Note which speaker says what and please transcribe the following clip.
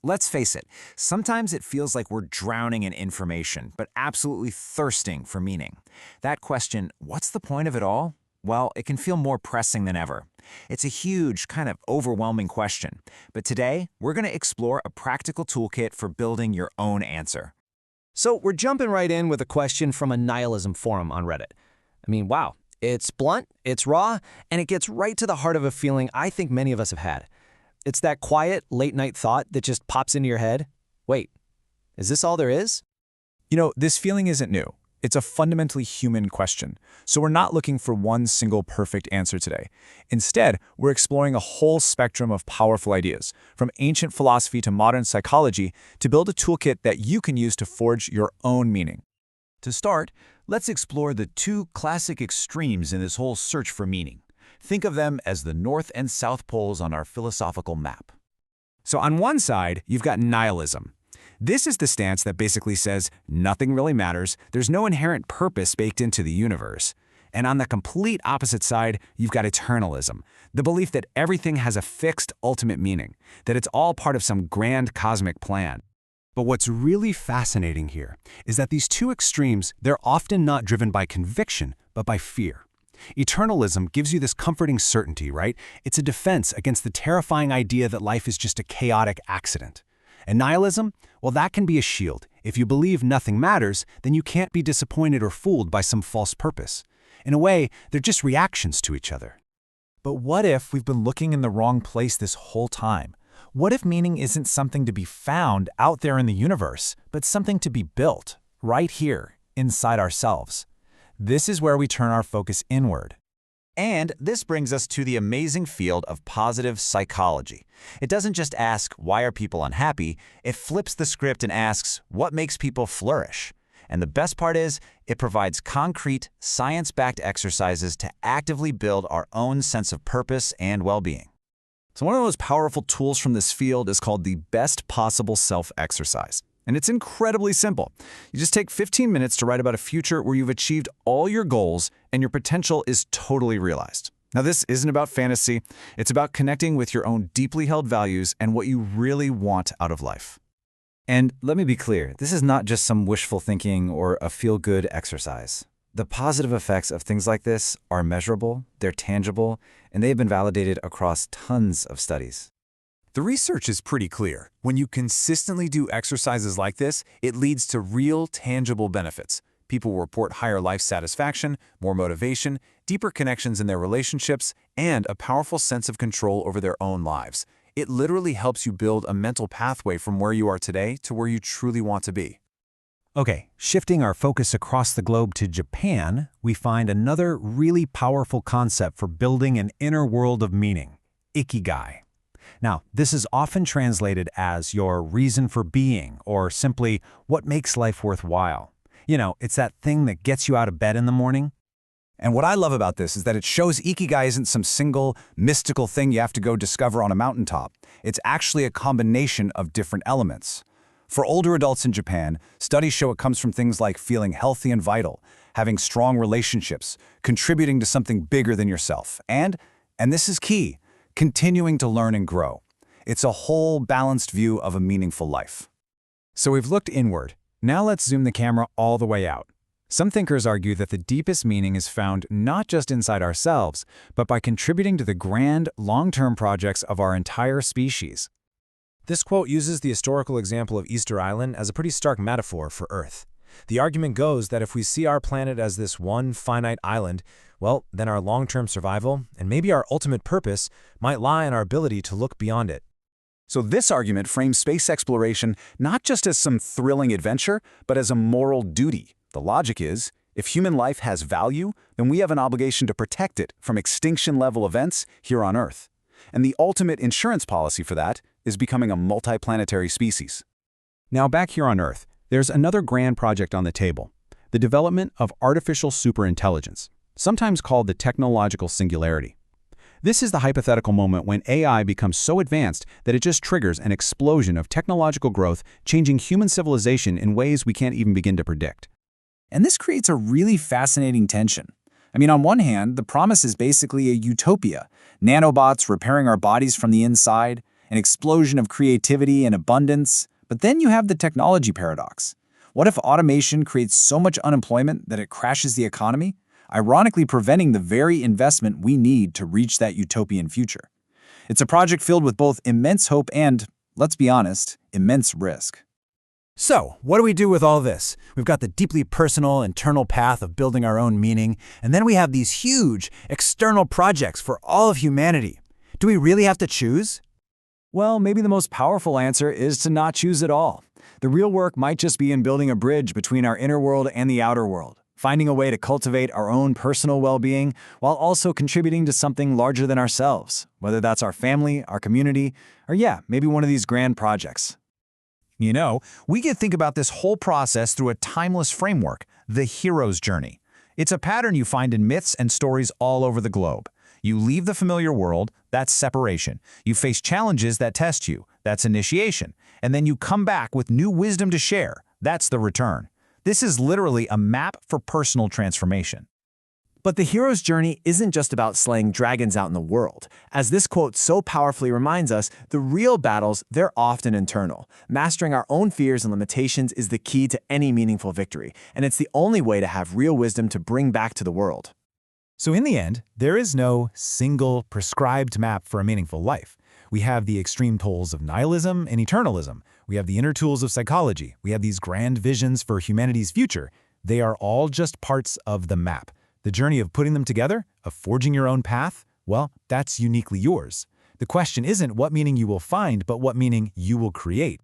Speaker 1: Let's face it, sometimes it feels like we're drowning in information, but absolutely thirsting for meaning. That question, what's the point of it all? Well, it can feel more pressing than ever. It's a huge, kind of overwhelming question. But today, we're going to explore a practical toolkit for building your own answer.
Speaker 2: So we're jumping right in with a question from a nihilism forum on Reddit. I mean, wow. It's blunt, it's raw, and it gets right to the heart of a feeling I think many of us have had. It's that quiet, late-night thought that just pops into your head. Wait, is this all there is?
Speaker 3: You know, this feeling isn't new. It's a fundamentally human question. So we're not looking for one single perfect answer today. Instead, we're exploring a whole spectrum of powerful ideas, from ancient philosophy to modern psychology, to build a toolkit that you can use to forge your own meaning.
Speaker 4: To start, let's explore the two classic extremes in this whole search for meaning. Think of them as the North and South poles on our philosophical map.
Speaker 1: So on one side, you've got nihilism. This is the stance that basically says nothing really matters, there's no inherent purpose baked into the universe. And on the complete opposite side, you've got eternalism, the belief that everything has a fixed ultimate meaning, that it's all part of some grand cosmic plan.
Speaker 5: But what's really fascinating here is that these two extremes, they're often not driven by conviction, but by fear. Eternalism gives you this comforting certainty, right? It's a defense against the terrifying idea that life is just a chaotic accident. And nihilism? Well, that can be a shield. If you believe nothing matters, then you can't be disappointed or fooled by some false purpose. In a way, they're just reactions to each other.
Speaker 3: But what if we've been looking in the wrong place this whole time? What if meaning isn't something to be found out there in the universe, but something to be built, right here, inside ourselves? This is where we turn our focus inward.
Speaker 4: And this brings us to the amazing field of positive psychology. It doesn't just ask, why are people unhappy? It flips the script and asks, what makes people flourish? And the best part is, it provides concrete, science-backed exercises to actively build our own sense of purpose and well-being.
Speaker 6: So one of the most powerful tools from this field is called the Best Possible Self exercise. And it's incredibly simple. You just take 15 minutes to write about a future where you've achieved all your goals and your potential is totally realized. Now, this isn't about fantasy. It's about connecting with your own deeply held values and what you really want out of life.
Speaker 1: And let me be clear, this is not just some wishful thinking or a feel-good exercise. The positive effects of things like this are measurable, they're tangible, and they have been validated across tons of studies.
Speaker 3: The research is pretty clear. When you consistently do exercises like this, it leads to real, tangible benefits. People will report higher life satisfaction, more motivation, deeper connections in their relationships, and a powerful sense of control over their own lives. It literally helps you build a mental pathway from where you are today to where you truly want to be.
Speaker 5: Okay, shifting our focus across the globe to Japan, we find another really powerful concept for building an inner world of meaning: ikigai. Now, this is often translated as your reason for being, or simply what makes life worthwhile. You know, it's that thing that gets you out of bed in the morning.
Speaker 6: And what I love about this is that it shows ikigai isn't some single, mystical thing you have to go discover on a mountaintop. It's actually a combination of different elements. For older adults in Japan, studies show it comes from things like feeling healthy and vital, having strong relationships, contributing to something bigger than yourself, and this is key, continuing to learn and grow. It's a whole, balanced view of a meaningful life.
Speaker 3: So we've looked inward. Now let's zoom the camera all the way out. Some thinkers argue that the deepest meaning is found not just inside ourselves, but by contributing to the grand, long-term projects of our entire species.
Speaker 7: This quote uses the historical example of Easter Island as a pretty stark metaphor for Earth. The argument goes that if we see our planet as this one finite island, well, then our long-term survival, and maybe our ultimate purpose, might lie in our ability to look beyond it.
Speaker 6: So this argument frames space exploration not just as some thrilling adventure, but as a moral duty. The logic is, if human life has value, then we have an obligation to protect it from extinction-level events here on Earth. And the ultimate insurance policy for that is becoming a multiplanetary species.
Speaker 5: Now back here on Earth, there's another grand project on the table: the development of artificial superintelligence, sometimes called the technological singularity. This is the hypothetical moment when AI becomes so advanced that it just triggers an explosion of technological growth, changing human civilization in ways we can't even begin to predict.
Speaker 3: And this creates a really fascinating tension. I mean, on one hand, the promise is basically a utopia, nanobots repairing our bodies from the inside,
Speaker 6: an explosion of creativity and abundance. But then you have the technology paradox. What if automation creates so much unemployment that it crashes the economy, ironically preventing the very investment we need to reach that utopian future? It's a project filled with both immense hope and, let's be honest, immense risk.
Speaker 3: So, what do we do with all this? We've got the deeply personal, internal path of building our own meaning, and then we have these huge, external projects for all of humanity. Do we really have to choose?
Speaker 1: Well, maybe the most powerful answer is to not choose at all. The real work might just be in building a bridge between our inner world and the outer world, finding a way to cultivate our own personal well-being while also contributing to something larger than ourselves, whether that's our family, our community, or maybe one of these grand projects.
Speaker 4: You know, we can think about this whole process through a timeless framework, the hero's journey. It's a pattern you find in myths and stories all over the globe. You leave the familiar world, that's separation. You face challenges that test you, that's initiation. And then you come back with new wisdom to share, that's the return. This is literally a map for personal transformation.
Speaker 2: But the hero's journey isn't just about slaying dragons out in the world. As this quote so powerfully reminds us, the real battles, they're often internal. Mastering our own fears and limitations is the key to any meaningful victory, and it's the only way to have real wisdom to bring back to the world.
Speaker 3: So in the end, there is no single prescribed map for a meaningful life. We have the extreme poles of nihilism and eternalism. We have the inner tools of psychology. We have these grand visions for humanity's future. They are all just parts of the map. The journey of putting them together, of forging your own path, well, that's uniquely yours. The question isn't what meaning you will find, but what meaning you will create.